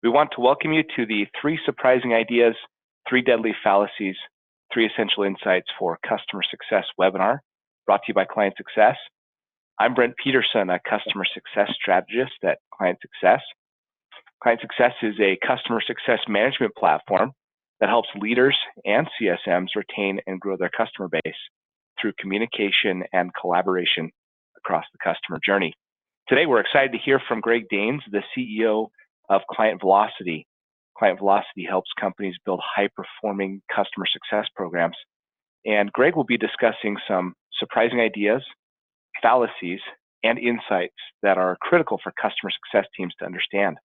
We want to welcome you to the 3 Surprising Ideas, 3 Deadly Fallacies, 3 Essential Insights for Customer Success webinar, brought to you by Client Success. I'm Brent Peterson, a Customer Success Strategist at Client Success. Client Success is a customer success management platform that helps leaders and CSMs retain and grow their customer base through communication and collaboration across the customer journey. Today, we're excited to hear from Greg Daines, the CEO of Client Velocity. Client Velocity helps companies build high-performing customer success programs. And Greg will be discussing some surprising ideas, fallacies, and insights that are critical for customer success teams to understand.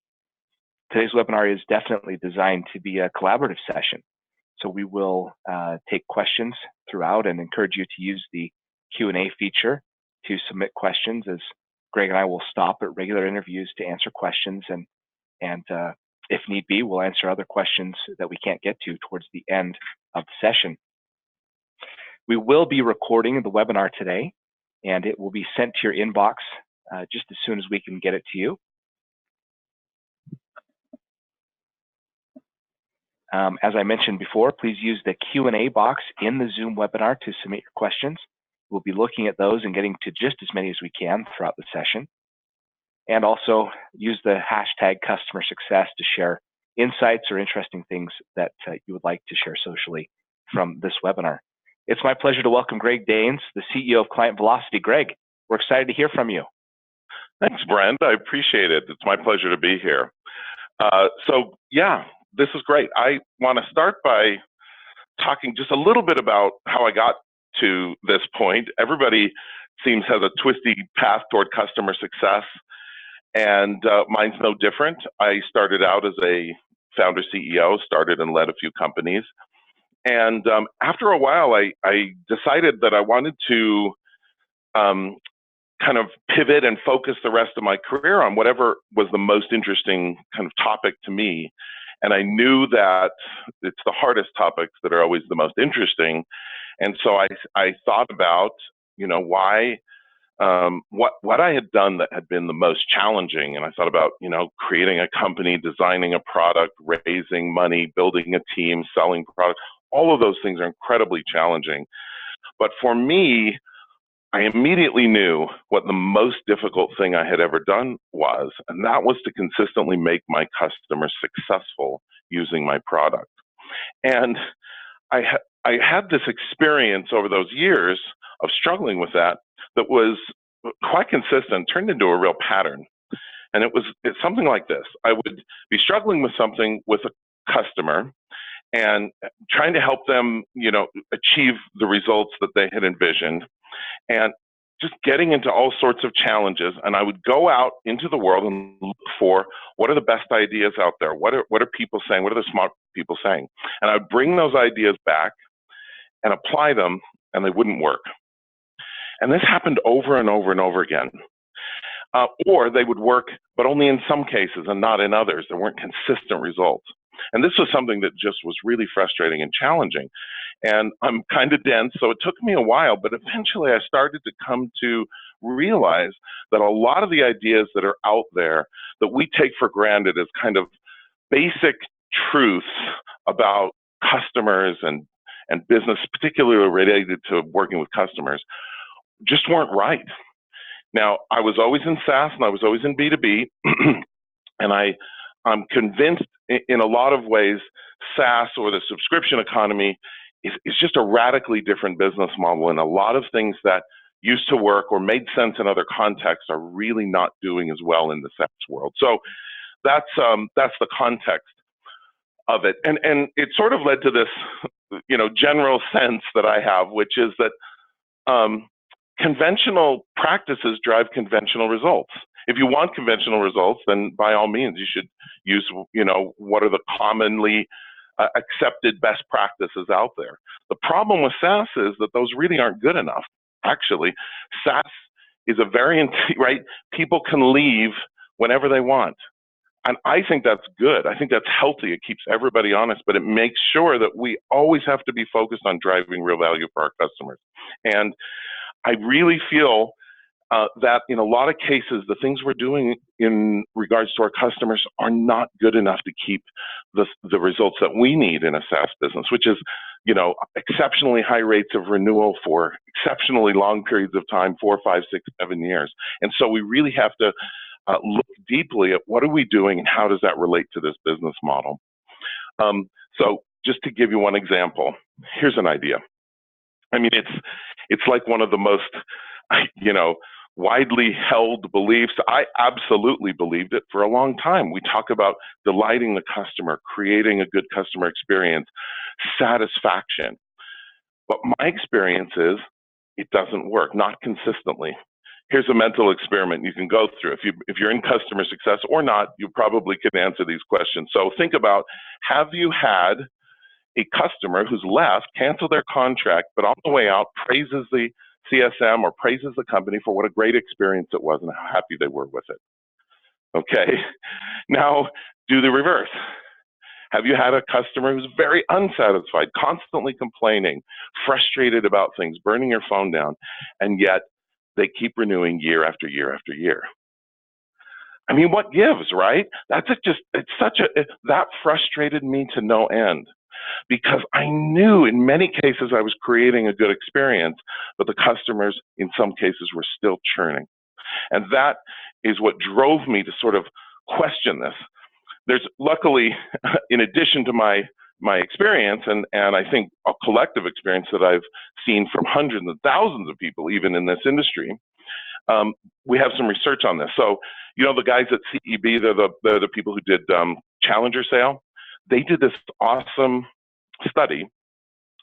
Today's webinar is definitely designed to be a collaborative session. So we will take questions throughout and encourage you to use the Q&A feature to submit questions, as Greg and I will stop at regular interviews to answer questions, and if need be, we'll answer other questions that we can't get to towards the end of the session. We will be recording the webinar today, and it will be sent to your inbox just as soon as we can get it to you. As I mentioned before, please use the Q&A box in the Zoom webinar to submit your questions. We'll be looking at those and getting to just as many as we can throughout the session. And also use the hashtag customer success to share insights or interesting things that you would like to share socially from this webinar. It's my pleasure to welcome Greg Daines, the CEO of Client Velocity. Greg, we're excited to hear from you. Thanks, Brent. I appreciate it. It's my pleasure to be here. So yeah, this is great. I want to start by talking just a little bit about how I got to this point. Everybody seems has a twisty path toward customer success, and mine's no different. I started out as a founder CEO, started and led a few companies. And after a while, I decided that I wanted to kind of pivot and focus the rest of my career on whatever was the most interesting kind of topic to me. And I knew that it's the hardest topics that are always the most interesting. And so I thought about, why, what I had done that had been the most challenging. And I thought about, creating a company, designing a product, raising money, building a team, selling products. All of those things are incredibly challenging. But for me, I immediately knew what the most difficult thing I had ever done was, and that was to consistently make my customers successful using my product. And I had this experience over those years of struggling with that was quite consistent, turned into a real pattern. And it's something like this. I would be struggling with something with a customer and trying to help them, achieve the results that they had envisioned, and just getting into all sorts of challenges. And I would go out into the world and look for what are the best ideas out there? What are people saying? What are the smart people saying? And I would bring those ideas back and apply them, and they wouldn't work. And this happened over and over and over again. Or they would work, but only in some cases and not in others. There weren't consistent results. And this was something that just was really frustrating and challenging. And I'm kind of dense, so it took me a while, but eventually I started to come to realize that a lot of the ideas that are out there that we take for granted as kind of basic truths about customers and business, particularly related to working with customers, just weren't right. Now, I was always in SaaS and I was always in B2B, and I'm convinced in a lot of ways SaaS, or the subscription economy, is just a radically different business model, and a lot of things that used to work or made sense in other contexts are really not doing as well in the SaaS world. So that's the context of it, and it sort of led to this, general sense that I have, which is that conventional practices drive conventional results. If you want conventional results, then by all means you should use, what are the commonly accepted best practices out there. The problem with SaaS is that those really aren't good enough. Actually, SaaS is a variant, right? People can leave whenever they want. And I think that's good. I think that's healthy. It keeps everybody honest, but it makes sure that we always have to be focused on driving real value for our customers. And I really feel that in a lot of cases, the things we're doing in regards to our customers are not good enough to keep the results that we need in a SaaS business, which is, exceptionally high rates of renewal for exceptionally long periods of time, 4, 5, 6, 7 years. And so we really have to look deeply at what are we doing and how does that relate to this business model. So just to give you one example, here's an idea. I mean, it's like one of the most, widely held beliefs. I absolutely believed it for a long time. We talk about delighting the customer, creating a good customer experience, satisfaction. But my experience is it doesn't work, not consistently. Here's a mental experiment you can go through. If you're in customer success or not, you probably can answer these questions. So think about, have you had a customer who's left, canceled their contract, but on the way out praises the CSM or praises the company for what a great experience it was and how happy they were with it? Okay, now do the reverse. Have you had a customer who's very unsatisfied, constantly complaining, frustrated about things, burning your phone down, and yet they keep renewing year after year after year? I mean, what gives, right? That frustrated me to no end, because I knew in many cases I was creating a good experience, but the customers in some cases were still churning. And that is what drove me to sort of question this. There's luckily, in addition to my experience, and I think a collective experience that I've seen from hundreds of thousands of people, even in this industry, we have some research on this. So, the guys at CEB, they're the people who did Challenger Sale. They did this awesome study,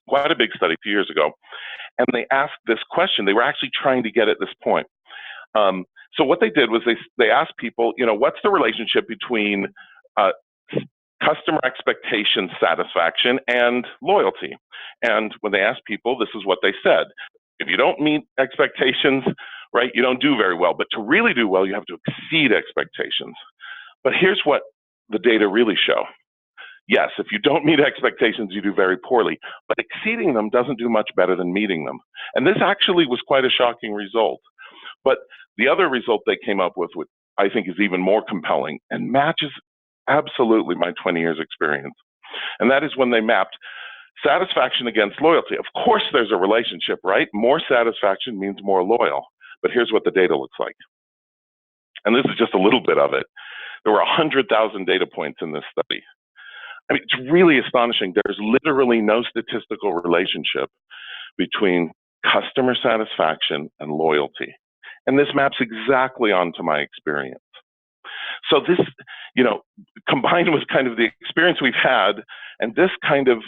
quite a big study 2 years ago, and they asked this question. They were actually trying to get at this point. So what they did was they asked people, what's the relationship between customer expectation satisfaction and loyalty? And when they asked people, this is what they said. If you don't meet expectations, right, you don't do very well. But to really do well, you have to exceed expectations. But here's what the data really show. Yes, if you don't meet expectations, you do very poorly. But exceeding them doesn't do much better than meeting them. And this actually was quite a shocking result. But the other result they came up with, which I think is even more compelling and matches absolutely my 20 years experience. And that is when they mapped satisfaction against loyalty. Of course, there's a relationship, right? More satisfaction means more loyal. But here's what the data looks like. And this is just a little bit of it. There were 100,000 data points in this study. I mean, it's really astonishing. There's literally no statistical relationship between customer satisfaction and loyalty. And this maps exactly onto my experience. So this, combined with kind of the experience we've had, and this kind of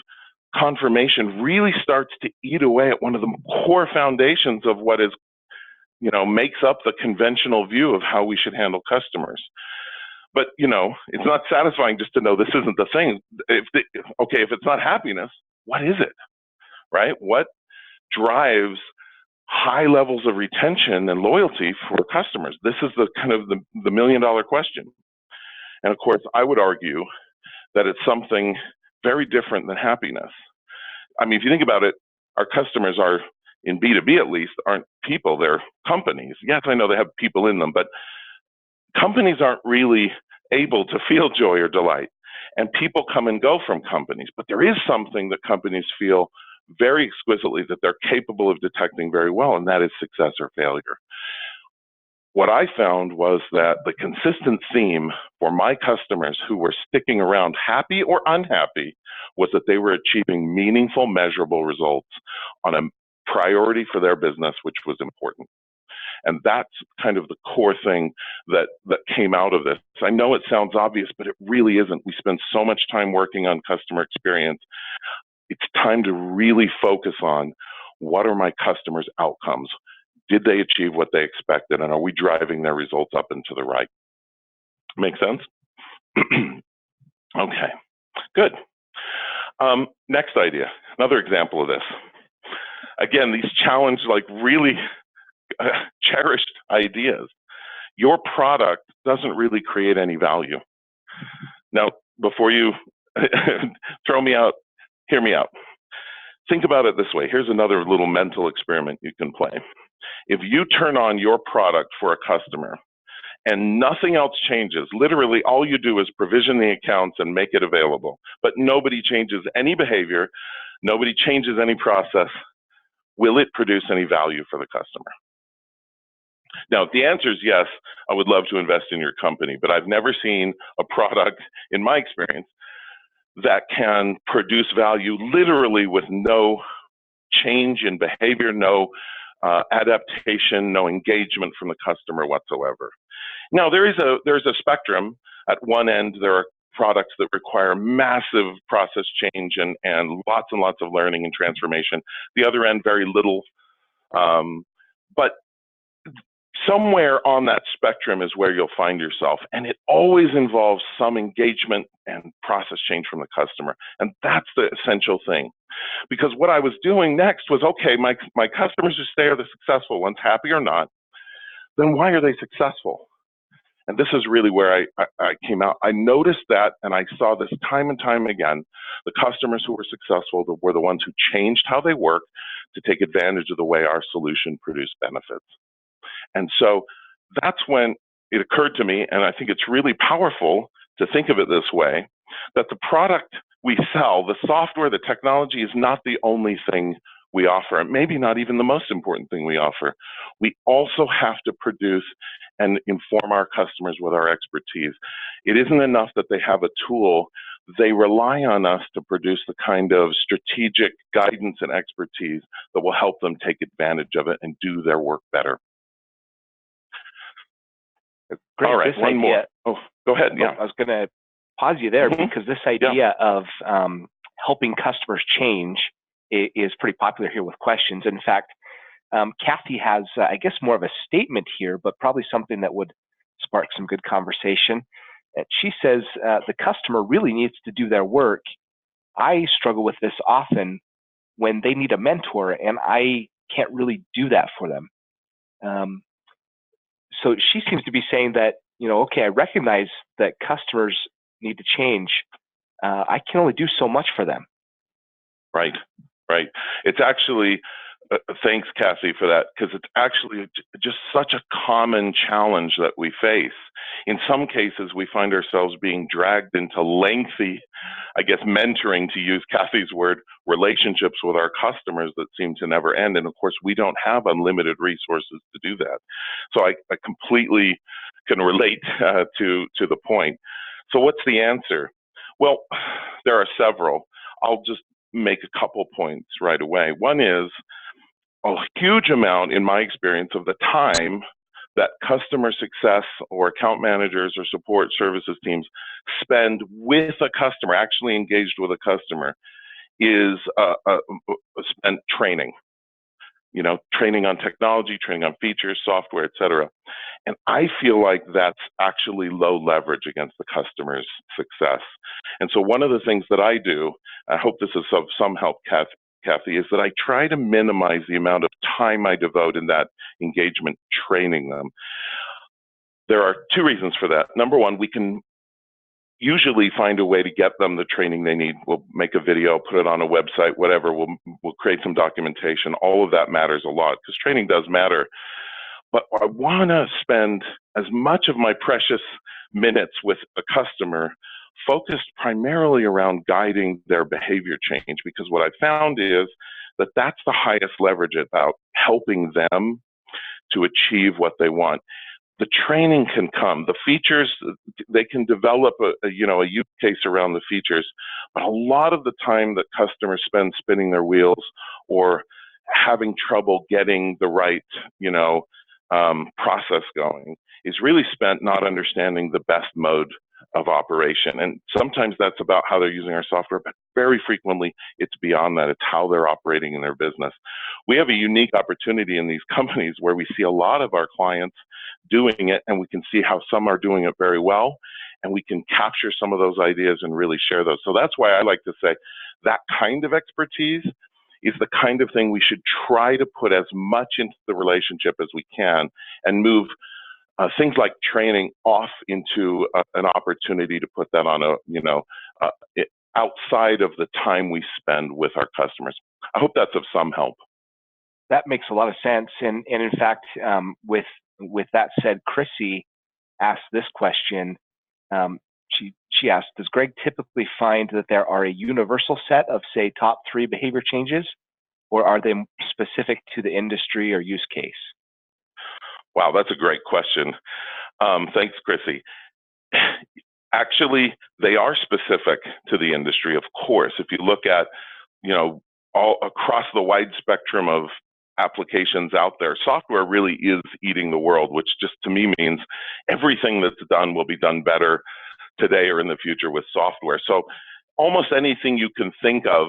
confirmation really starts to eat away at one of the core foundations of what is, makes up the conventional view of how we should handle customers. But, it's not satisfying just to know this isn't the thing. If it's not happiness, what is it, right? What drives high levels of retention and loyalty for customers? This is the kind of the million-dollar question. And of course, I would argue that it's something very different than happiness. I mean, if you think about it, our customers are, in B2B at least, aren't people, they're companies. Yes, I know they have people in them, but companies aren't really able to feel joy or delight. And people come and go from companies, but there is something that companies feel very exquisitely that they're capable of detecting very well, and that is success or failure. What I found was that the consistent theme for my customers who were sticking around, happy or unhappy, was that they were achieving meaningful, measurable results on a priority for their business, which was important. And that's kind of the core thing that came out of this. I know it sounds obvious, but it really isn't. We spend so much time working on customer experience. It's time to really focus on what are my customers' outcomes? Did they achieve what they expected? And are we driving their results up and to the right? Make sense? Okay, good. Next idea, another example of this. Again, these challenge really cherished ideas. Your product doesn't really create any value. Now, before you throw me out, hear me out. Think about it this way. Here's another little mental experiment you can play. If you turn on your product for a customer and nothing else changes, literally all you do is provision the accounts and make it available, but nobody changes any behavior, nobody changes any process, will it produce any value for the customer? Now, if the answer is yes, I would love to invest in your company, but I've never seen a product, in my experience, that can produce value literally with no change in behavior, no adaptation, no engagement from the customer whatsoever. Now, there's a spectrum. At one end, there are products that require massive process change and lots of learning and transformation. The other end, very little. But somewhere on that spectrum is where you'll find yourself. And it always involves some engagement and process change from the customer. And that's the essential thing. Because what I was doing next was, okay, my customers who stay are the successful ones, happy or not, then why are they successful? And this is really where I came out. I noticed that, and I saw this time and time again. The customers who were successful were the ones who changed how they work to take advantage of the way our solution produced benefits. And so that's when it occurred to me, and I think it's really powerful to think of it this way, that the product we sell, the software, the technology is not the only thing we offer, maybe not even the most important thing we offer. We also have to produce and inform our customers with our expertise. It isn't enough that they have a tool. They rely on us to produce the kind of strategic guidance and expertise that will help them take advantage of it and do their work better. Great. All right, one more. Oh, go ahead. Yeah, I was going to pause you there because this idea of helping customers change is pretty popular here with questions. In fact, Kathy has, I guess, more of a statement here, but probably something that would spark some good conversation. She says, the customer really needs to do their work. I struggle with this often when they need a mentor, and I can't really do that for them. So she seems to be saying that, okay, I recognize that customers need to change. I can only do so much for them. Right. It's actually, thanks, Kathy, for that, because it's actually just such a common challenge that we face. In some cases, we find ourselves being dragged into lengthy, I guess, mentoring, to use Kathy's word, relationships with our customers that seem to never end. And of course, we don't have unlimited resources to do that. So I completely can relate to the point. So what's the answer? Well, there are several. I'll just make a couple points right away. One is a huge amount, in my experience, of the time that customer success or account managers or support services teams spend with a customer, actually engaged with a customer, is spent training. Training on technology, training on features, software, et cetera. And I feel like that's actually low leverage against the customer's success. And so one of the things that I do, I hope this is of some help, Kathy, is that I try to minimize the amount of time I devote in that engagement training them. There are two reasons for that. Number one, we can usually find a way to get them the training they need. We'll make a video, put it on a website, whatever. We'll create some documentation. All of that matters a lot because training does matter. But I want to spend as much of my precious minutes with a customer focused primarily around guiding their behavior change, because what I found is that that's the highest leverage about helping them to achieve what they want. The training can come. The features, they can develop a use case around the features, but a lot of the time that customers spend spinning their wheels or having trouble getting the right, process going is really spent not understanding the best mode of operation. And sometimes that's about how they're using our software, but very frequently it's beyond that. It's how they're operating in their business. We have a unique opportunity in these companies where we see a lot of our clients doing it, and we can see how some are doing it very well, and we can capture some of those ideas and really share those. So that's why I like to say that kind of expertise is the kind of thing we should try to put as much into the relationship as we can and move things like training off into an opportunity to put that on outside of the time we spend with our customers. I hope that's of some help. that makes a lot of sense. And in fact, with that said, Chrissy asked this question. She asked, does Greg typically find that there are a universal set of, say, top 3 behavior changes, or are they specific to the industry or use case? Wow, that's a great question. Thanks, Chrissy. Actually, they are specific to the industry, of course. If you look at, all across the wide spectrum of applications out there, software really is eating the world, which just to me means everything that's done will be done better today or in the future with software. So almost anything you can think of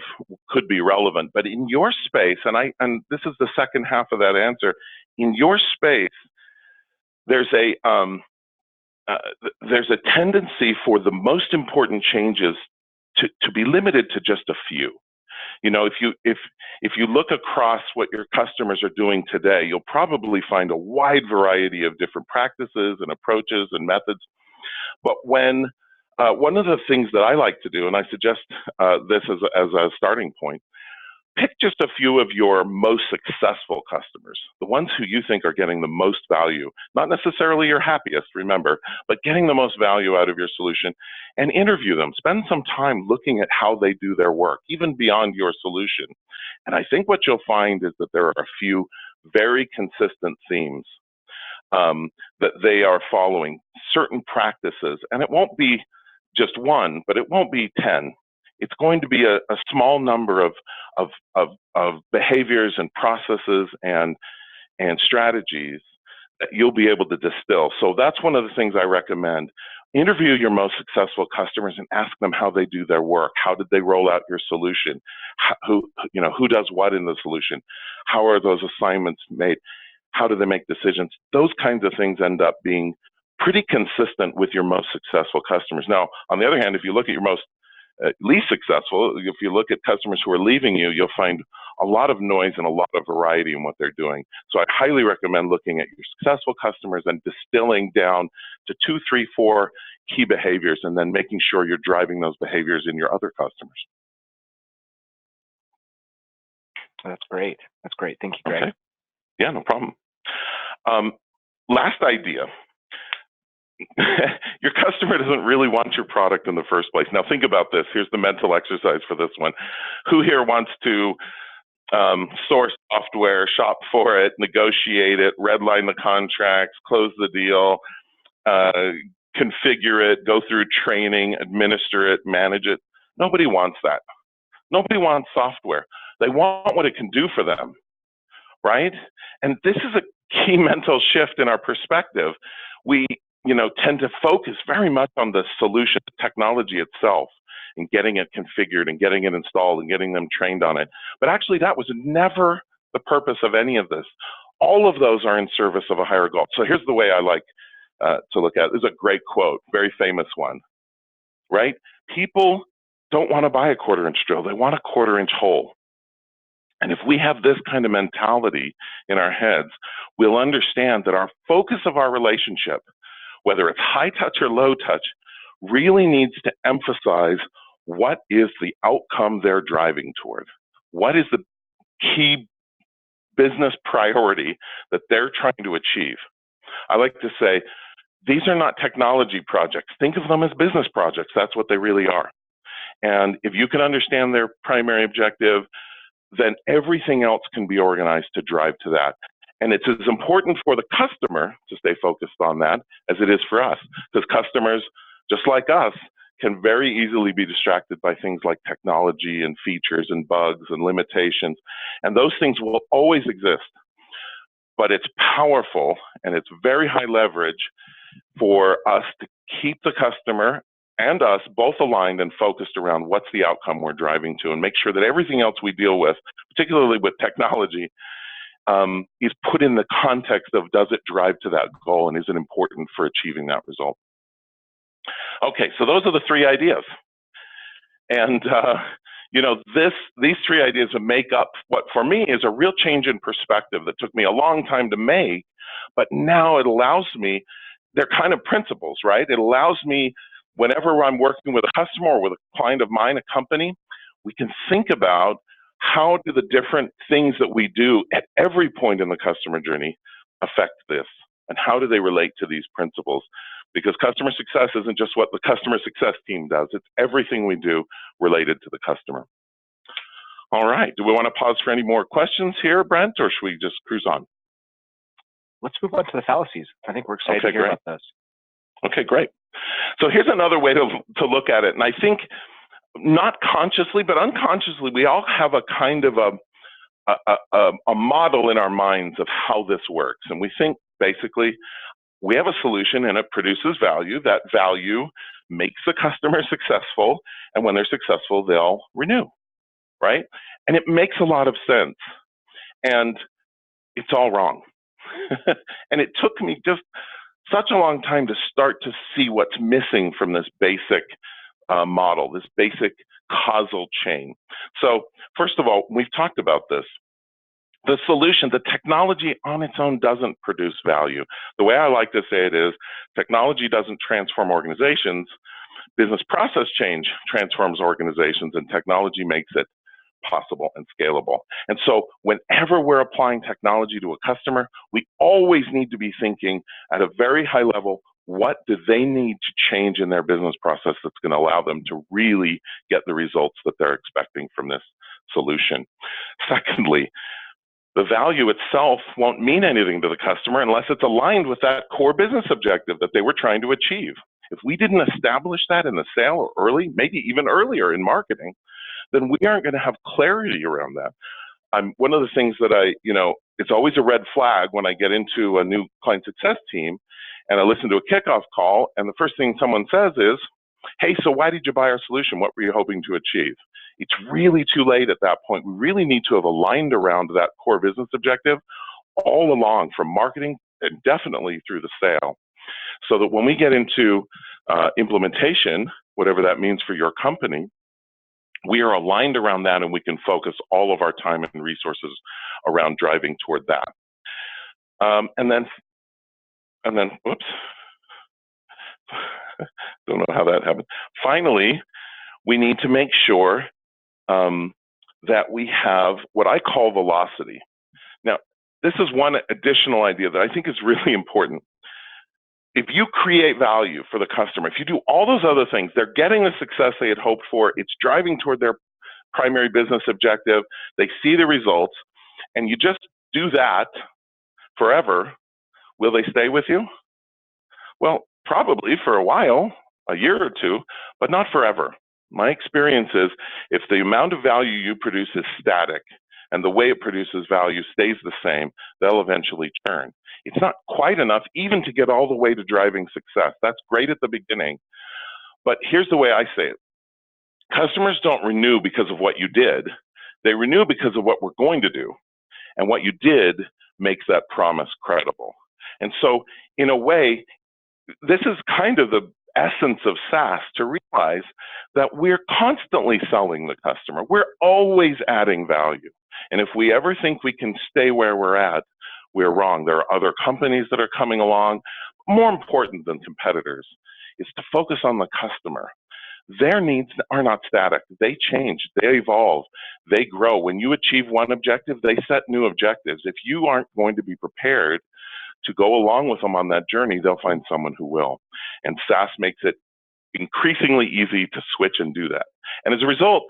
could be relevant. But in your space, and this is the second half of that answer, in your space, there's a tendency for the most important changes to be limited to just a few. If you look across what your customers are doing today, you'll probably find a wide variety of different practices and approaches and methods. But when one of the things that I like to do, and I suggest this as a starting point, pick just a few of your most successful customers, the ones who you think are getting the most value, not necessarily your happiest, remember, but getting the most value out of your solution, and interview them. Spend some time looking at how they do their work, even beyond your solution. And I think what you'll find is that there are a few very consistent themes that they are following, certain practices, and it won't be just one, but it won't be 10. It's going to be a small number of behaviors and processes and strategies that you'll be able to distill. So that's one of the things I recommend. Interview your most successful customers and ask them how they do their work. How did they roll out your solution? Who does what in the solution? How are those assignments made? How do they make decisions? Those kinds of things end up being pretty consistent with your most successful customers. Now, on the other hand, if you look at your most least successful, if you look at customers who are leaving you, you'll find a lot of noise and a lot of variety in what they're doing. So I highly recommend looking at your successful customers and distilling down to 2, 3, 4 key behaviors, and then making sure you're driving those behaviors in your other customers. That's great. That's great. Thank you, Greg. Okay. Yeah, no problem. Last idea. Your customer doesn't really want your product in the first place. Now think about this. Here's the mental exercise for this one. Who here wants to source software, shop for it, negotiate it, redline the contracts, close the deal, configure it, go through training, administer it, manage it? Nobody wants that. Nobody wants software. They want what it can do for them, right? And this is a key mental shift in our perspective. We tend to focus very much on the solution, the technology itself, and getting it configured and getting it installed and getting them trained on it. But actually, that was never the purpose of any of this. All of those are in service of a higher goal. So here's the way I like to look at it. This is a great quote, very famous one, right? People don't want to buy a quarter-inch drill. They want a quarter-inch hole. And if we have this kind of mentality in our heads, we'll understand that our focus of our relationship, whether it's high touch or low touch, really needs to emphasize what is the outcome they're driving toward. What is the key business priority that they're trying to achieve? I like to say, these are not technology projects. Think of them as business projects. That's what they really are. And if you can understand their primary objective, then everything else can be organized to drive to that. And it's as important for the customer to stay focused on that as it is for us, because customers, just like us, can very easily be distracted by things like technology and features and bugs and limitations. And those things will always exist. But it's powerful and it's very high leverage for us to keep the customer and us both aligned and focused around what's the outcome we're driving to, and make sure that everything else we deal with, particularly with technology, is put in the context of, does it drive to that goal and is it important for achieving that result? Okay, so those are the 3 ideas. And these 3 ideas make up what for me is a real change in perspective that took me a long time to make, but now it allows me, they're kind of principles, right? It allows me, whenever I'm working with a customer or with a client of mine, a company, we can think about how do the different things that we do at every point in the customer journey affect this? And how do they relate to these principles? Because customer success isn't just what the customer success team does, it's everything we do related to the customer. All right, do we want to pause for any more questions here, Brent, or should we just cruise on? Let's move on to the fallacies. I think we're excited to hear about those. Okay, great. So here's another way to look at it. And I think not consciously, but unconsciously, we all have a kind of a model in our minds of how this works. And we think basically we have a solution and it produces value. That value makes the customer successful. And when they're successful, they'll renew, right? And it makes a lot of sense. And it's all wrong. And it took me just such a long time to start to see what's missing from this basic model, this basic causal chain. So first of all, we've talked about this. The solution, the technology on its own doesn't produce value. The way I like to say it is, technology doesn't transform organizations. Business process change transforms organizations, and technology makes it possible and scalable. And so whenever we're applying technology to a customer, we always need to be thinking at a very high level, what do they need to change in their business process that's going to allow them to really get the results that they're expecting from this solution? Secondly, the value itself won't mean anything to the customer unless it's aligned with that core business objective that they were trying to achieve. If we didn't establish that in the sale or early, maybe even earlier in marketing, then we aren't going to have clarity around that. One of the things that it's always a red flag when I get into a new client success team and I listen to a kickoff call and the first thing someone says is, hey, so why did you buy our solution? What were you hoping to achieve? It's really too late at that point. We really need to have aligned around that core business objective all along, from marketing and definitely through the sale, so that when we get into implementation, whatever that means for your company, we are aligned around that and we can focus all of our time and resources around driving toward that. And then, whoops, don't know how that happened. Finally, we need to make sure that we have what I call velocity. Now, this is one additional idea that I think is really important. If you create value for the customer, if you do all those other things, they're getting the success they had hoped for, it's driving toward their primary business objective, they see the results, and you just do that forever, will they stay with you? Well, probably for a while, a year or two, but not forever. My experience is if the amount of value you produce is static and the way it produces value stays the same, they'll eventually churn. It's not quite enough even to get all the way to driving success. That's great at the beginning. But here's the way I say it. Customers don't renew because of what you did. They renew because of what we're going to do. And what you did makes that promise credible. And so, in a way, this is kind of the essence of SaaS, to realize that we're constantly selling the customer. We're always adding value. And if we ever think we can stay where we're at, we're wrong. There are other companies that are coming along. More important than competitors is to focus on the customer. Their needs are not static. They change, they evolve, they grow. When you achieve one objective, they set new objectives. If you aren't going to be prepared to go along with them on that journey, they'll find someone who will. And SaaS makes it increasingly easy to switch and do that. And as a result,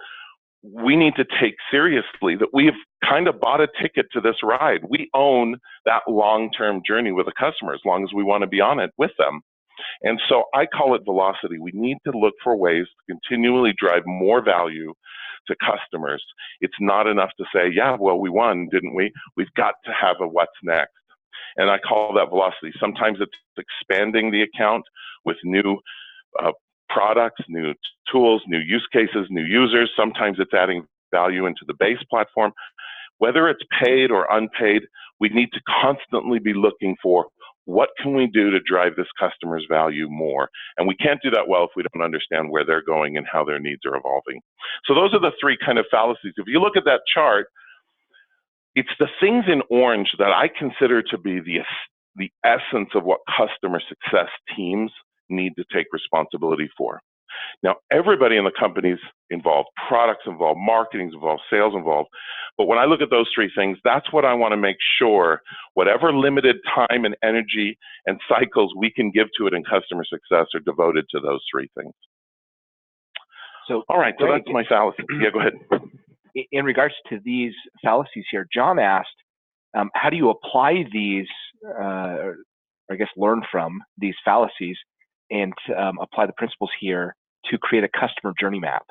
we need to take seriously that we've kind of bought a ticket to this ride. We own that long-term journey with a customer as long as we want to be on it with them. And so I call it velocity. We need to look for ways to continually drive more value to customers. It's not enough to say, yeah, well, we won, didn't we? We've got to have a what's next. And I call that velocity. Sometimes it's expanding the account with new products, new tools, new use cases, new users. Sometimes it's adding value into the base platform. Whether it's paid or unpaid, we need to constantly be looking for what can we do to drive this customer's value more. And we can't do that well if we don't understand where they're going and how their needs are evolving. So those are the three kind of fallacies. If you look at that chart, it's the things in orange that I consider to be the essence of what customer success teams need to take responsibility for. Now, everybody in the company's involved, products involved, marketing's involved, sales involved. But when I look at those three things, that's what I want to make sure whatever limited time and energy and cycles we can give to it in customer success are devoted to those three things. So, all right, so that's my fallacy. Yeah, go ahead. In regards to these fallacies here, John asked, how do you apply these, or I guess learn from these fallacies and apply the principles here to create a customer journey map?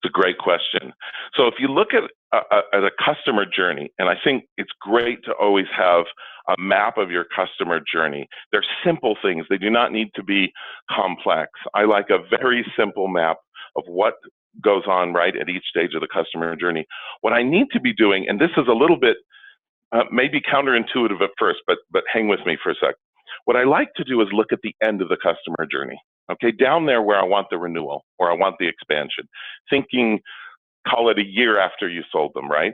It's a great question. So if you look at a customer journey, and I think it's great to always have a map of your customer journey. They're simple things. They do not need to be complex. I like a very simple map of what goes on right at each stage of the customer journey. What I need to be doing, and this is a little bit maybe counterintuitive at first, but hang with me for a sec. What I like to do is look at the end of the customer journey. Okay, down there where I want the renewal or I want the expansion, thinking, call it a year after you sold them, right?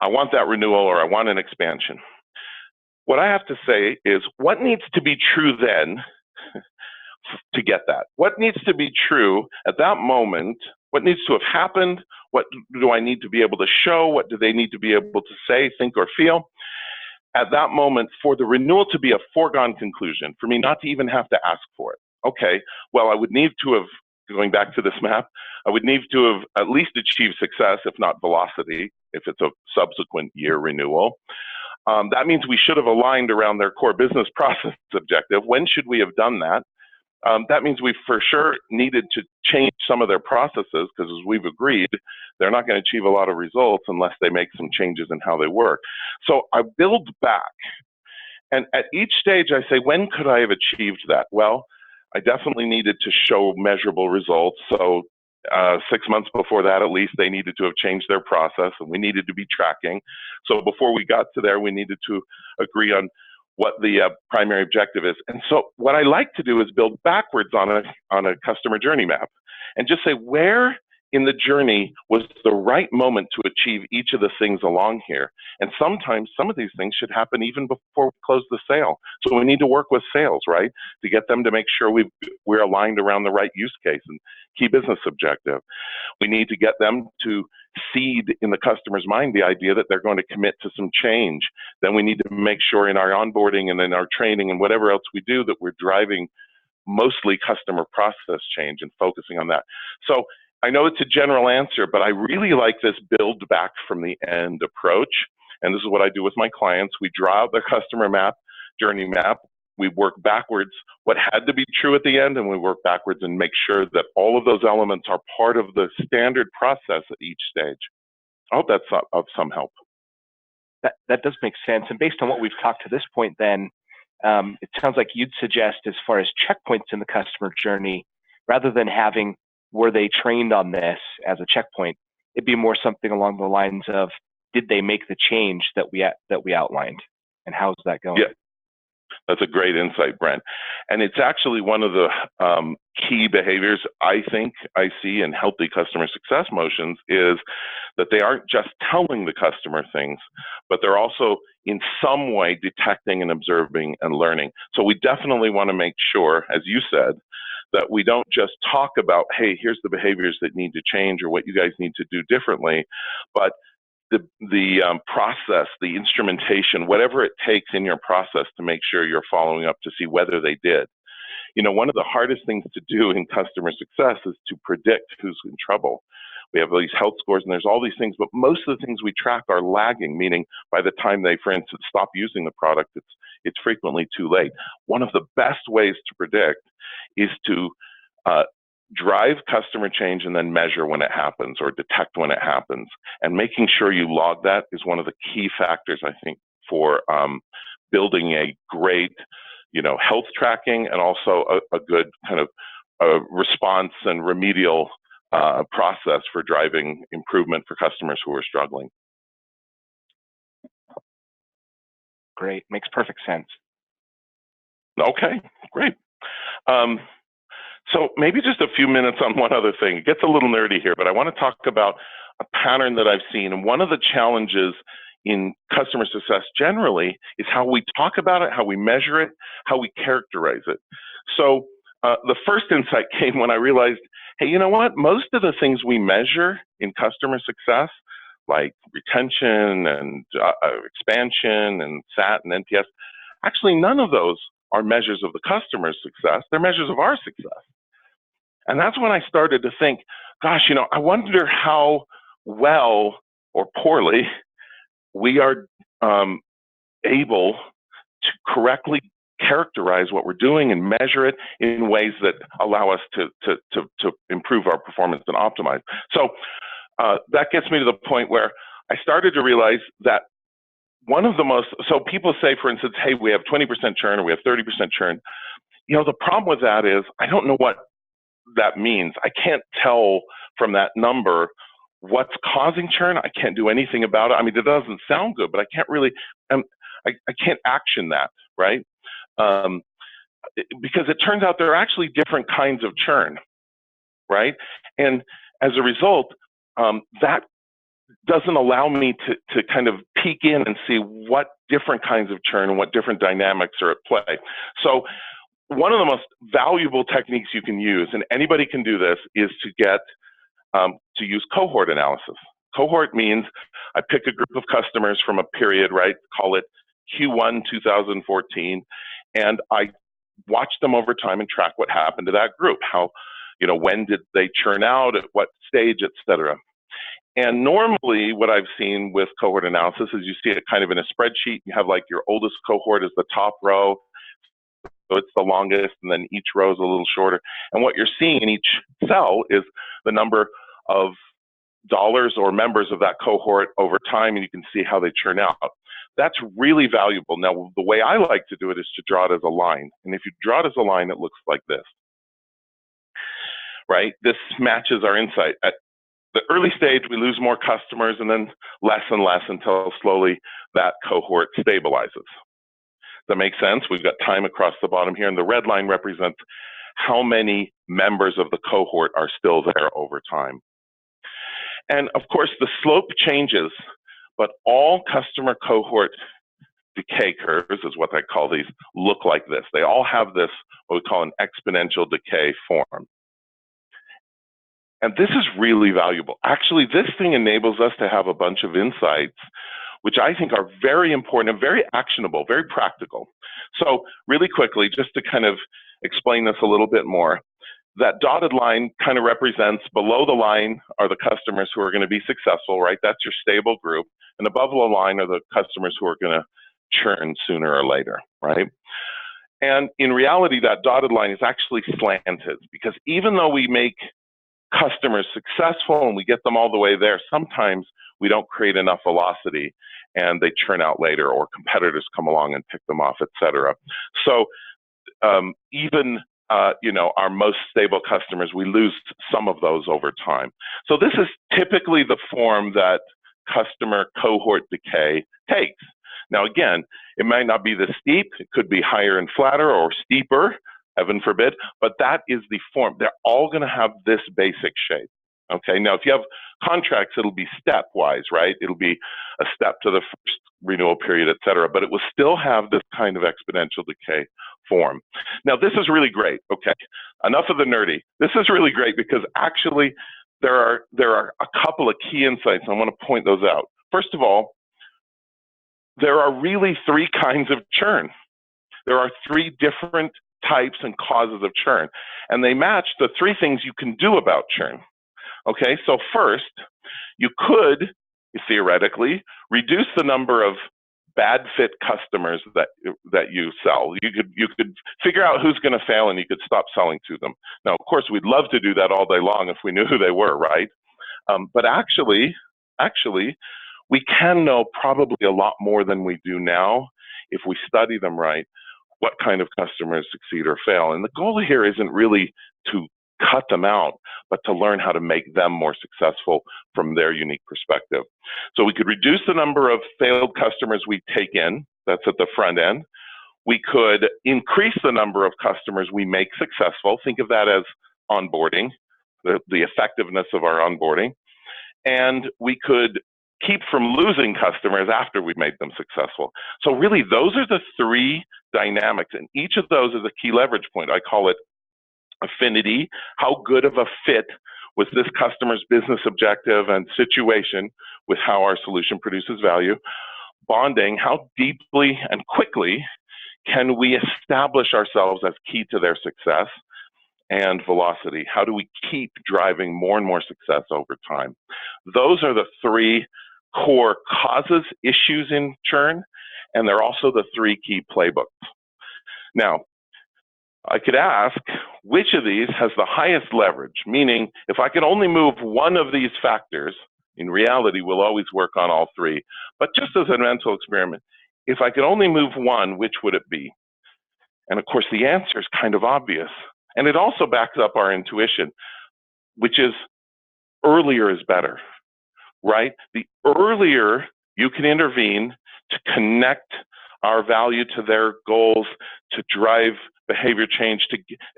I want that renewal or I want an expansion. What I have to say is what needs to be true then to get that? What needs to be true at that moment? What needs to have happened? What do I need to be able to show? What do they need to be able to say, think, or feel? At that moment, for the renewal to be a foregone conclusion, for me not to even have to ask for it. Okay, well, I would need to have, going back to this map, I would need to have at least achieved success, if not velocity, if it's a subsequent year renewal. That means we should have aligned around their core business process objective. When should we have done that? That means we for sure needed to change some of their processes because as we've agreed, they're not going to achieve a lot of results unless they make some changes in how they work. So I build back. And at each stage I say, when could I have achieved that? Well, I definitely needed to show measurable results. So 6 months before that, at least, they needed to have changed their process and we needed to be tracking. So before we got to there, we needed to agree on what the primary objective is. And so what I like to do is build backwards on a customer journey map and just say where in the journey was the right moment to achieve each of the things along here. And sometimes some of these things should happen even before we close the sale. So we need to work with sales, right? To get them to make sure we're aligned around the right use case and key business objective. We need to get them to seed in the customer's mind the idea that they're going to commit to some change. Then we need to make sure in our onboarding and in our training and whatever else we do that we're driving mostly customer process change and focusing on that. So I know it's a general answer, but I really like this build back from the end approach. And this is what I do with my clients. We draw out their customer map, journey map. We work backwards what had to be true at the end, and we work backwards and make sure that all of those elements are part of the standard process at each stage. I hope that's of some help. That does make sense. And based on what we've talked to this point, then it sounds like you'd suggest as far as checkpoints in the customer journey, rather than having were they trained on this as a checkpoint, it'd be more something along the lines of, did they make the change that we outlined? And how's that going? Yeah, that's a great insight, Brent. And it's actually one of the key behaviors I think I see in healthy customer success motions is that they aren't just telling the customer things, but they're also in some way detecting and observing and learning. So we definitely want to make sure, as you said, that we don't just talk about, hey, here's the behaviors that need to change or what you guys need to do differently, but the process, the instrumentation, whatever it takes in your process to make sure you're following up to see whether they did. You know, one of the hardest things to do in customer success is to predict who's in trouble. We have these health scores and there's all these things, but most of the things we track are lagging, meaning by the time they, for instance, stop using the product, it's frequently too late. One of the best ways to predict is to drive customer change and then measure when it happens or detect when it happens. And making sure you log that is one of the key factors, I think, for building a great, health tracking and also a good kind of response and remedial process for driving improvement for customers who are struggling. Great, makes perfect sense. Okay, great. So maybe just a few minutes on one other thing. It gets a little nerdy here, but I want to talk about a pattern that I've seen. And one of the challenges in customer success generally is how we talk about it, how we measure it, how we characterize it. So the first insight came when I realized, hey, you know what? Most of the things we measure in customer success, like retention and expansion and SAT and NPS, actually none of those are measures of the customer's success. They're measures of our success. And that's when I started to think, gosh, you know, I wonder how well or poorly we are able to correctly characterize what we're doing and measure it in ways that allow us to improve our performance and optimize. So that gets me to the point where I started to realize that one of the most, so people say, for instance, hey, we have 20% churn or we have 30% churn. You know, the problem with that is I don't know what that means. I can't tell from that number what's causing churn. I can't do anything about it. I mean, it doesn't sound good, but I can't really, I can't action that, right? Because it turns out there are actually different kinds of churn, right? And as a result, that doesn't allow me to kind of peek in and see what different kinds of churn and what different dynamics are at play. So one of the most valuable techniques you can use, and anybody can do this, is to get to use cohort analysis. Cohort means I pick a group of customers from a period, right? Call it Q1 2014, and I watch them over time and track what happened to that group. How, you know, when did they churn out, at what stage, et cetera. And normally what I've seen with cohort analysis is you see it kind of in a spreadsheet. You have like your oldest cohort is the top row, so it's the longest, and then each row is a little shorter. And what you're seeing in each cell is the number of dollars or members of that cohort over time, and you can see how they churn out. That's really valuable. Now, the way I like to do it is to draw it as a line. And if you draw it as a line, it looks like this, right? This matches our insight. At the early stage, we lose more customers and then less and less until slowly that cohort stabilizes. Does that make sense? We've got time across the bottom here, and the red line represents how many members of the cohort are still there over time. And of course, the slope changes, but all customer cohort decay curves, is what I call these, look like this. They all have this, what we call an exponential decay form. And this is really valuable. Actually, this thing enables us to have a bunch of insights, which I think are very important and very actionable, very practical. So really quickly, just to kind of explain this a little bit more, that dotted line kind of represents, below the line are the customers who are going to be successful, right? That's your stable group. And above the line are the customers who are going to churn sooner or later, right? And in reality, that dotted line is actually slanted, because even though we make customers successful and we get them all the way there, sometimes we don't create enough velocity and they churn out later, or competitors come along and pick them off, et cetera. So even you know, our most stable customers, we lose some of those over time. So this is typically the form that customer cohort decay takes. Now again, it might not be this steep, it could be higher and flatter or steeper, heaven forbid, but that is the form. They're all going to have this basic shape. Okay, now if you have contracts, it'll be stepwise, right? It'll be a step to the first renewal period, et cetera, but it will still have this kind of exponential decay form. Now this is really great. Okay, enough of the nerdy. This is really great because actually there are a couple of key insights. I want to point those out. First of all, there are really three kinds of churn. There are three different types and causes of churn, and they match the three things you can do about churn. Okay, so first, you could theoretically reduce the number of bad fit customers that you sell. You could figure out who's going to fail, and you could stop selling to them. Now, of course, we'd love to do that all day long if we knew who they were, right? But actually, we can know probably a lot more than we do now if we study them right, what kind of customers succeed or fail. And the goal here isn't really to cut them out, but to learn how to make them more successful from their unique perspective. So we could reduce the number of failed customers we take in, that's at the front end. We could increase the number of customers we make successful. Think of that as onboarding, the effectiveness of our onboarding. And we could keep from losing customers after we made them successful. So really, those are the three dynamics, and each of those is a key leverage point. I call it Affinity, how good of a fit was this customer's business objective and situation with how our solution produces value. Bonding, how deeply and quickly can we establish ourselves as key to their success? And velocity, how do we keep driving more and more success over time? Those are the three core causes, issues in churn, and they're also the three key playbooks. Now, I could ask, which of these has the highest leverage? Meaning, if I could only move one of these factors, in reality, we'll always work on all three. But just as a mental experiment, if I could only move one, which would it be? And of course, the answer is kind of obvious. And it also backs up our intuition, which is earlier is better, right? The earlier you can intervene to connect our value to their goals, to drive behavior change,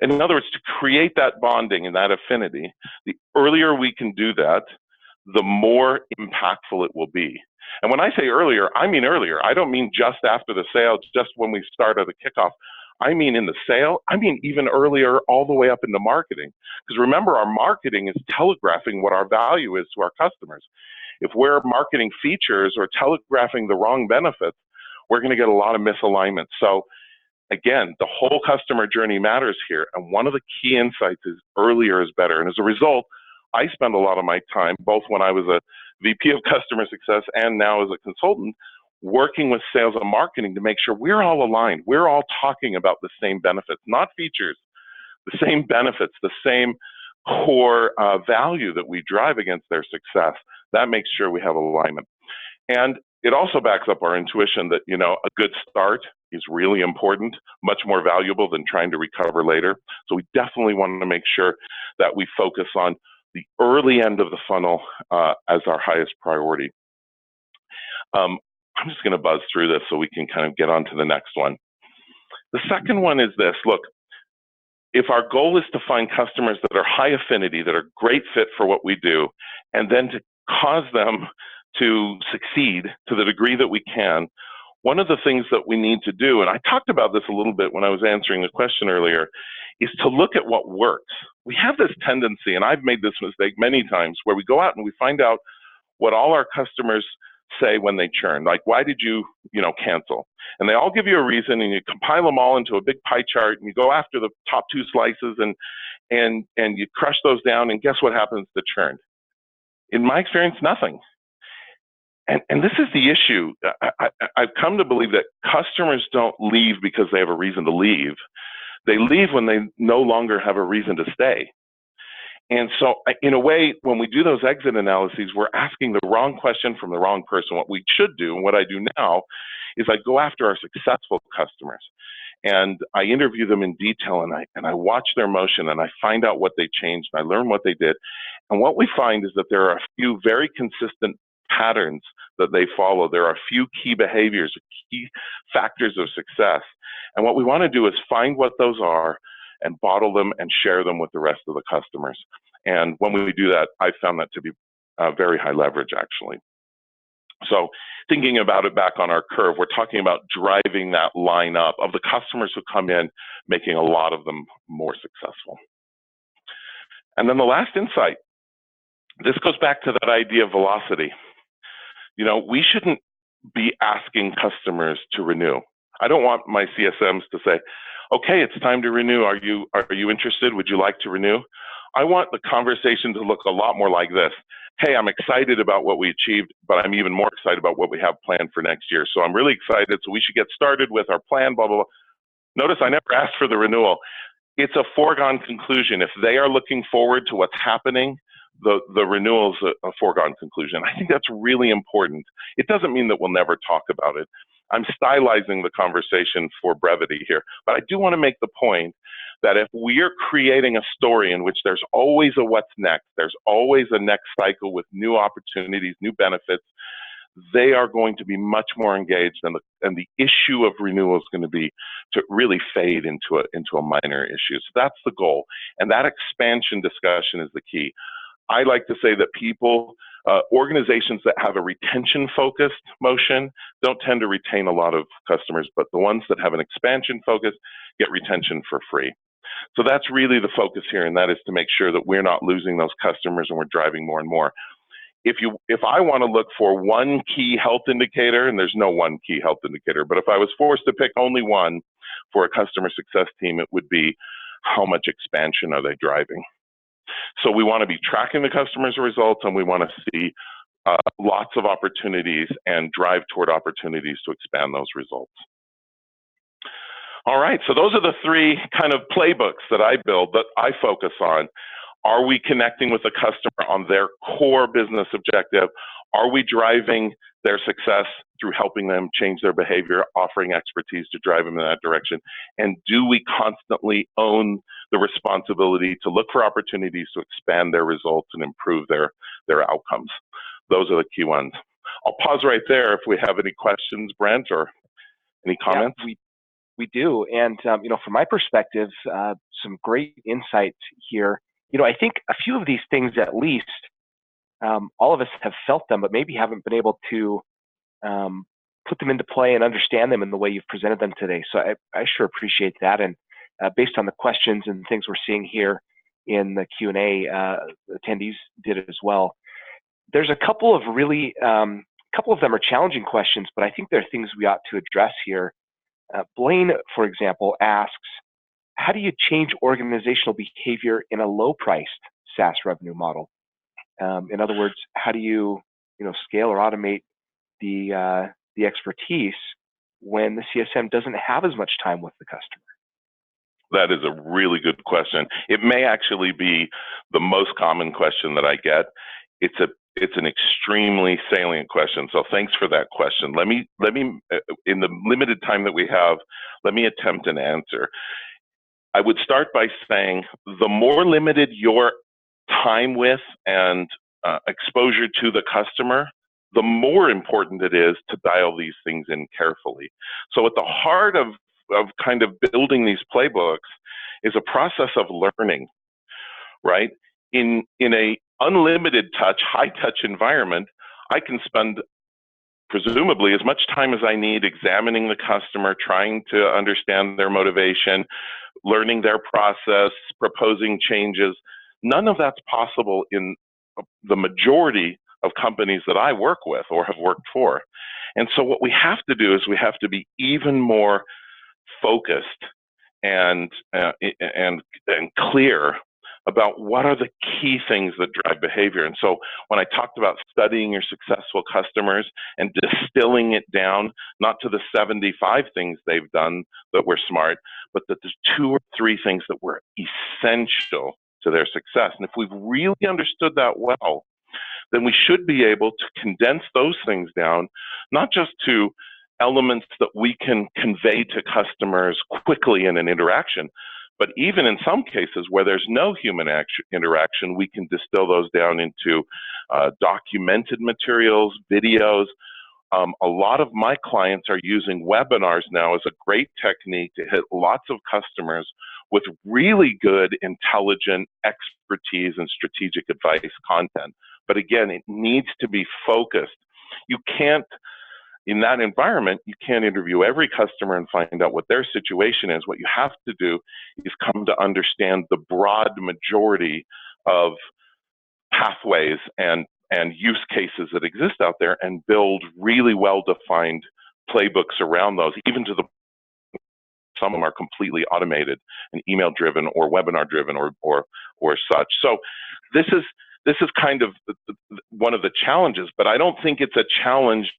in other words, to create that bonding and that affinity, the earlier we can do that, the more impactful it will be. And when I say earlier, I mean earlier. I don't mean just after the sale, just when we start at the kickoff. I mean in the sale, I mean even earlier all the way up into marketing. Because remember, our marketing is telegraphing what our value is to our customers. If we're marketing features or telegraphing the wrong benefits, we're going to get a lot of misalignment. So again, the whole customer journey matters here. And one of the key insights is earlier is better. And as a result, I spend a lot of my time, both when I was a VP of customer success and now as a consultant, working with sales and marketing to make sure we're all aligned. We're all talking about the same benefits, not features, the same benefits, the same core value that we drive against their success. That makes sure we have alignment. And it also backs up our intuition that, you know, a good start is really important, much more valuable than trying to recover later. So we definitely want to make sure that we focus on the early end of the funnel as our highest priority. I'm just going to buzz through this so we can kind of get on to the next one. The second one is this. Look, if our goal is to find customers that are high affinity, that are great fit for what we do, and then to cause them to succeed to the degree that we can, one of the things that we need to do, and I talked about this a little bit when I was answering the question earlier, is to look at what works. We have this tendency, and I've made this mistake many times, where we go out and we find out what all our customers say when they churn, like, why did you cancel? And they all give you a reason, and you compile them all into a big pie chart, and you go after the top two slices, and you crush those down, and guess what happens to churn? In my experience, nothing. And this is the issue. I've come to believe that customers don't leave because they have a reason to leave. They leave when they no longer have a reason to stay. And so in a way, when we do those exit analyses, we're asking the wrong question from the wrong person. What we should do, and what I do now, is I go after our successful customers. And I interview them in detail, and I watch their motion, and I find out what they changed, and I learn what they did. And what we find is that there are a few very consistent patterns that they follow. There are a few key behaviors, key factors of success. And what we want to do is find what those are and bottle them and share them with the rest of the customers. And when we do that, I found that to be very high leverage, actually. So thinking about it back on our curve, we're talking about driving that line up of the customers who come in, making a lot of them more successful. And then the last insight, this goes back to that idea of velocity. You know, we shouldn't be asking customers to renew. I don't want my CSMs to say, okay, it's time to renew. Are you interested? Would you like to renew? I want the conversation to look a lot more like this. Hey, I'm excited about what we achieved, but I'm even more excited about what we have planned for next year. So I'm really excited. So we should get started with our plan, blah, blah, blah. Notice I never asked for the renewal. It's a foregone conclusion. If they are looking forward to what's happening, the renewal is a foregone conclusion. I think that's really important. It doesn't mean that we'll never talk about it. I'm stylizing the conversation for brevity here, but I do want to make the point that if we're creating a story in which there's always a what's next, there's always a next cycle with new opportunities, new benefits, they are going to be much more engaged, and the issue of renewal is going to be to really fade into a minor issue. So that's the goal, and that expansion discussion is the key. I like to say that people, organizations that have a retention-focused motion don't tend to retain a lot of customers, but the ones that have an expansion focus get retention for free. So that's really the focus here, and that is to make sure that we're not losing those customers and we're driving more and more. If I want to look for one key health indicator, and there's no one key health indicator, but if I was forced to pick only one for a customer success team, it would be how much expansion are they driving. So we want to be tracking the customer's results, and we want to see lots of opportunities and drive toward opportunities to expand those results. All right, so those are the three kind of playbooks that I build, that I focus on. Are we connecting with the customer on their core business objective? Are we driving their success through helping them change their behavior, offering expertise to drive them in that direction? And do we constantly own the responsibility to look for opportunities to expand their results and improve their outcomes? Those are the key ones. I'll pause right there if we have any questions, Brent, or any comments. Yeah, we do. And, from my perspective, some great insights here. I think a few of these things, at least, all of us have felt them, but maybe haven't been able to put them into play and understand them in the way you've presented them today. So I sure appreciate that. And based on the questions and things we're seeing here in the Q&A, attendees did it as well. There's a couple of really, couple of them are challenging questions, but I think they're things we ought to address here. Blaine, for example, asks, how do you change organizational behavior in a low-priced SaaS revenue model? In other words, how do you, scale or automate the expertise when the CSM doesn't have as much time with the customer? That is a really good question. It may actually be the most common question that I get. It's an extremely salient question. So thanks for that question. Let me, in the limited time that we have, let me attempt an answer. I would start by saying the more limited your time with and exposure to the customer, the more important it is to dial these things in carefully. So at the heart of kind of building these playbooks is a process of learning, right? In a unlimited touch, high touch environment, I can spend presumably as much time as I need examining the customer, trying to understand their motivation, learning their process, proposing changes. None of that's possible in the majority of companies that I work with or have worked for. And so what we have to do is we have to be even more focused and clear about what are the key things that drive behavior. And so when I talked about studying your successful customers and distilling it down, not to the 75 things they've done that were smart, but that there's 2 or 3 things that were essential to their success. And if we've really understood that well, then we should be able to condense those things down, not just to elements that we can convey to customers quickly in an interaction, but even in some cases where there's no human interaction, we can distill those down into documented materials, videos. A lot of my clients are using webinars now as a great technique to hit lots of customers with really good, intelligent expertise and strategic advice content. But again, it needs to be focused. You can't, in that environment, you can't interview every customer and find out what their situation is. What you have to do is come to understand the broad majority of pathways and use cases that exist out there and build really well-defined playbooks around those, even to the some of them are completely automated and email-driven or webinar-driven or such. So this is kind of one of the challenges, but I don't think it's a challenge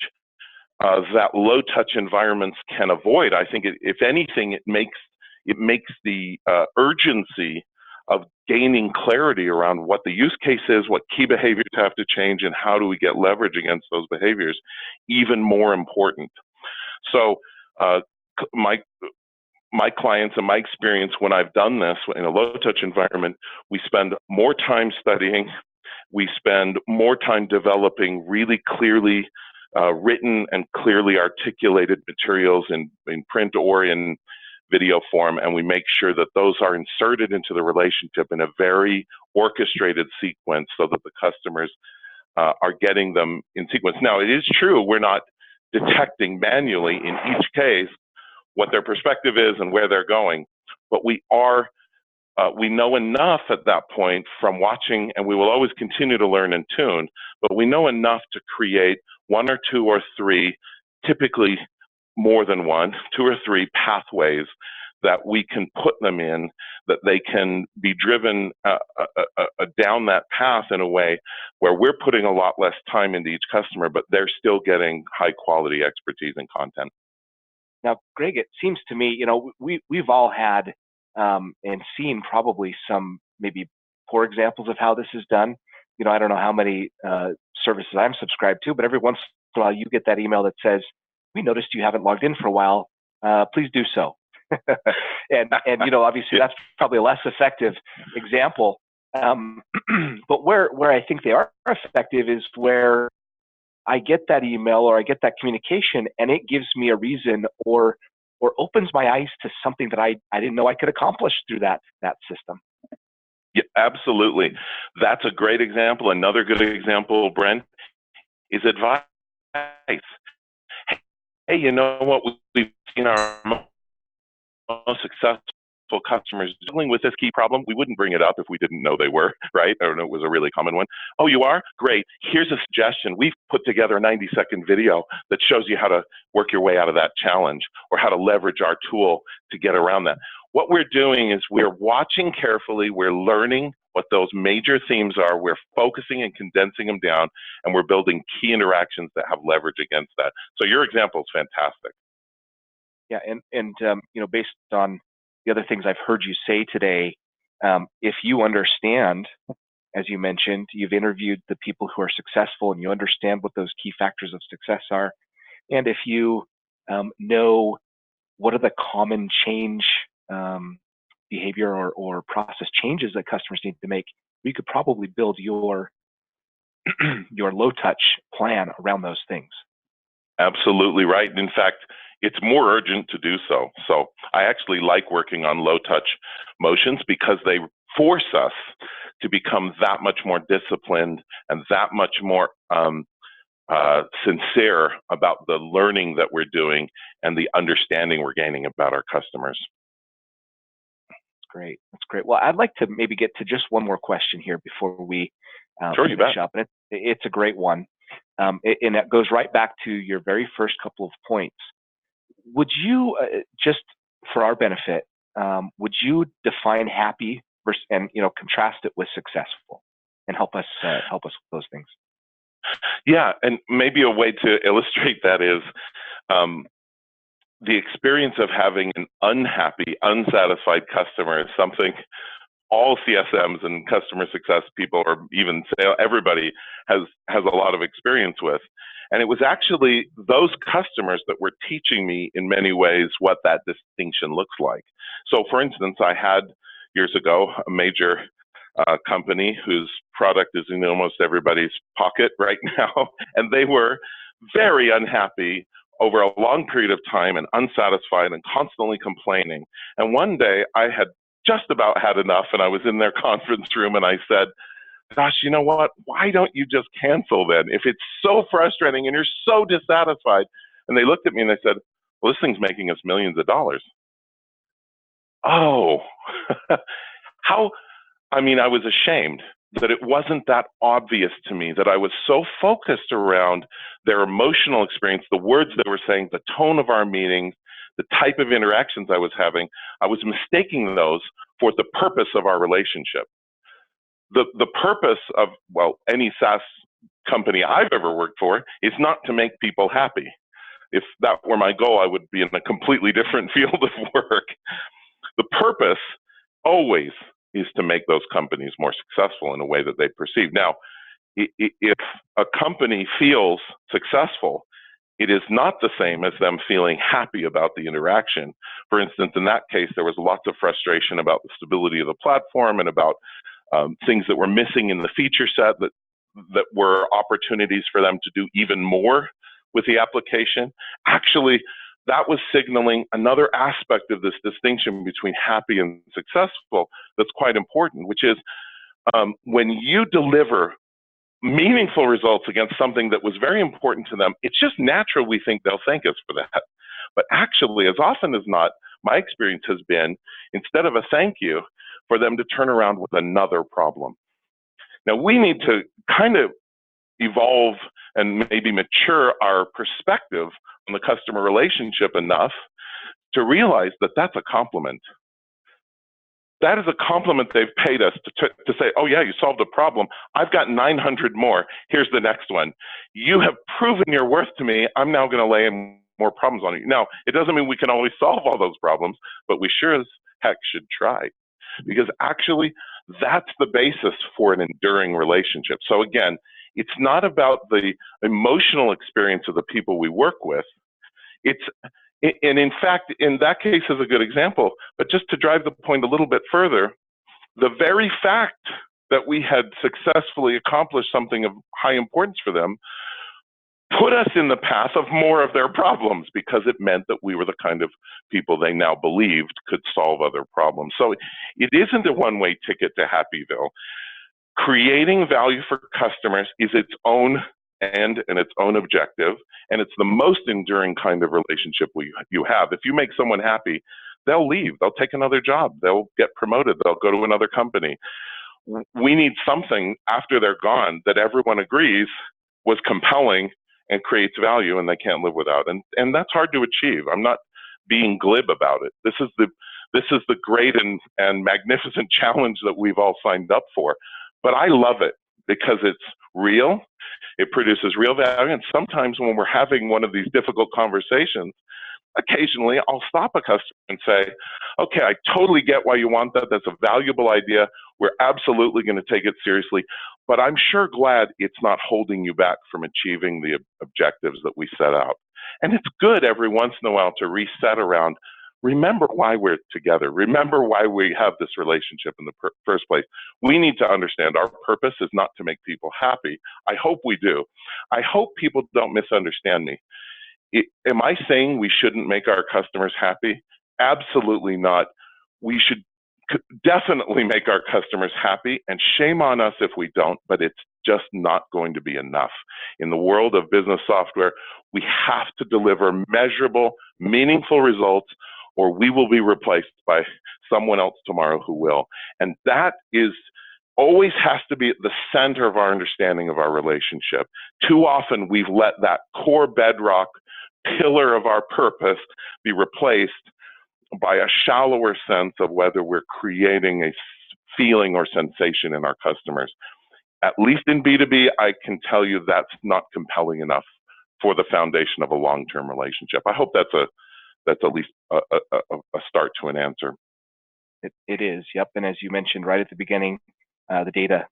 that low-touch environments can avoid. I think, if anything, it makes the urgency of gaining clarity around what the use case is, what key behaviors have to change, and how do we get leverage against those behaviors even more important. So my clients and my experience when I've done this in a low-touch environment, we spend more time studying, we spend more time developing really clearly written and clearly articulated materials in print or in video form, and we make sure that those are inserted into the relationship in a very orchestrated sequence so that the customers are getting them in sequence. Now, it is true we're not detecting manually in each case what their perspective is and where they're going, but we are we know enough at that point from watching, and we will always continue to learn and tune, but we know enough to create one or two or three, typically more than one, two or three pathways that we can put them in, that they can be driven down that path in a way where we're putting a lot less time into each customer, but they're still getting high quality expertise and content. Now, Greg, it seems to me, we've all had and seen probably some maybe poor examples of how this is done. I don't know how many services I'm subscribed to, but every once in a while you get that email that says, "We noticed you haven't logged in for a while. Please do so." and obviously that's probably a less effective example. But where I think they are effective is where I get that email or I get that communication and it gives me a reason or opens my eyes to something that I didn't know I could accomplish through that system. Yeah, absolutely. That's a great example. Another good example, Brent, is advice. Hey, you know what? We've seen our most successful customers dealing with this key problem. We wouldn't bring it up if we didn't know they were, right? Or it was a really common one. Oh, you are? Great. Here's a suggestion. We've put together a 90-second video that shows you how to work your way out of that challenge or how to leverage our tool to get around that. What we're doing is we're watching carefully, we're learning what those major themes are, we're focusing and condensing them down, and we're building key interactions that have leverage against that. So your example is fantastic. Yeah, and based on the other things I've heard you say today, if you understand, as you mentioned, you've interviewed the people who are successful and you understand what those key factors of success are, and if you know what are the common change behavior or process changes that customers need to make, we could probably build your low touch plan around those things. Absolutely right. In fact, it's more urgent to do so. So I actually like working on low touch motions because they force us to become that much more disciplined and that much more sincere about the learning that we're doing and the understanding we're gaining about our customers. Great. That's great. Well, I'd like to maybe get to just one more question here before we finish up. And it's a great one. And that goes right back to your very first couple of points. Would you, just for our benefit, would you define happy versus, and contrast it with successful, and help us with those things? Yeah, and maybe a way to illustrate that is the experience of having an unhappy, unsatisfied customer is something all CSMs and customer success people, or even everybody has a lot of experience with. And it was actually those customers that were teaching me in many ways what that distinction looks like. So for instance, I had years ago a major company whose product is in almost everybody's pocket right now, and they were very unhappy over a long period of time and unsatisfied and constantly complaining. And one day I had just about had enough, and I was in their conference room and I said, "Gosh, you know what? Why don't you just cancel then? If it's so frustrating and you're so dissatisfied." And they looked at me and they said, "Well, this thing's making us millions of dollars." Oh, how? I mean, I was ashamed that it wasn't that obvious to me, that I was so focused around their emotional experience, the words they were saying, the tone of our meetings, the type of interactions I was having. I was mistaking those for the purpose of our relationship. The purpose of, well, any SaaS company I've ever worked for is not to make people happy. If that were my goal, I would be in a completely different field of work. The purpose always is to make those companies more successful in a way that they perceive. Now, if a company feels successful, it is not the same as them feeling happy about the interaction. For instance, in that case, there was lots of frustration about the stability of the platform and about things that were missing in the feature set that were opportunities for them to do even more with the application. Actually, that was signaling another aspect of this distinction between happy and successful that's quite important, which is when you deliver meaningful results against something that was very important to them, it's just natural we think they'll thank us for that. But actually, as often as not, my experience has been, instead of a thank you, for them to turn around with another problem. Now, we need to kind of evolve and maybe mature our perspective on the customer relationship enough to realize that that's a compliment. That is a compliment they've paid us to say, oh yeah, you solved a problem. I've got 900 more. Here's the next one. You have proven your worth to me. I'm now going to lay in more problems on you. Now, it doesn't mean we can always solve all those problems, but we sure as heck should try, because actually that's the basis for an enduring relationship. So again, it's not about the emotional experience of the people we work with. And in fact, in that case is a good example, but just to drive the point a little bit further, the very fact that we had successfully accomplished something of high importance for them put us in the path of more of their problems, because it meant that we were the kind of people they now believed could solve other problems. So it isn't a one-way ticket to Happyville. Creating value for customers is its own end and its own objective, and it's the most enduring kind of relationship you have. If you make someone happy, they'll leave, they'll take another job, they'll get promoted, they'll go to another company. We need something after they're gone that everyone agrees was compelling and creates value and they can't live without. And that's hard to achieve. I'm not being glib about it. This is the great and magnificent challenge that we've all signed up for. But I love it because it's real, it produces real value, and sometimes when we're having one of these difficult conversations, occasionally I'll stop a customer and say, okay, I totally get why you want that. That's a valuable idea. We're absolutely going to take it seriously, but I'm sure glad it's not holding you back from achieving the objectives that we set out. And it's good every once in a while to reset around, remember why we're together. Remember why we have this relationship in the first place. We need to understand our purpose is not to make people happy. I hope we do. I hope people don't misunderstand me. Am I saying we shouldn't make our customers happy? Absolutely not. We should definitely make our customers happy, and shame on us if we don't, but it's just not going to be enough. In the world of business software, we have to deliver measurable, meaningful results, or we will be replaced by someone else tomorrow who will. And that always has to be at the center of our understanding of our relationship. Too often we've let that core bedrock pillar of our purpose be replaced by a shallower sense of whether we're creating a feeling or sensation in our customers. At least in B2B, I can tell you that's not compelling enough for the foundation of a long-term relationship. I hope that's at least a start to an answer. It is, yep. And as you mentioned right at the beginning, the data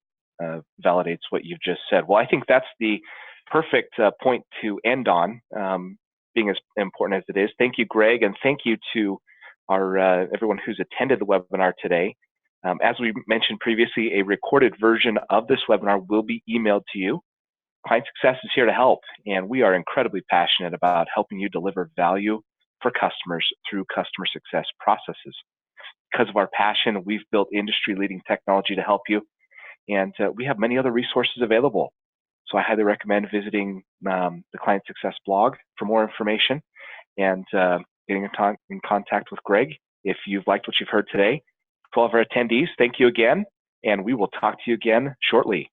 validates what you've just said. Well, I think that's the perfect point to end on, being as important as it is. Thank you, Greg, and thank you to our everyone who's attended the webinar today. As we mentioned previously, a recorded version of this webinar will be emailed to you. Client Success is here to help, and we are incredibly passionate about helping you deliver value for customers through customer success processes. Because of our passion, we've built industry-leading technology to help you, and we have many other resources available. So I highly recommend visiting the Client Success blog for more information and getting in contact with Greg. If you've liked what you've heard today, to all of our attendees, thank you again, and we will talk to you again shortly.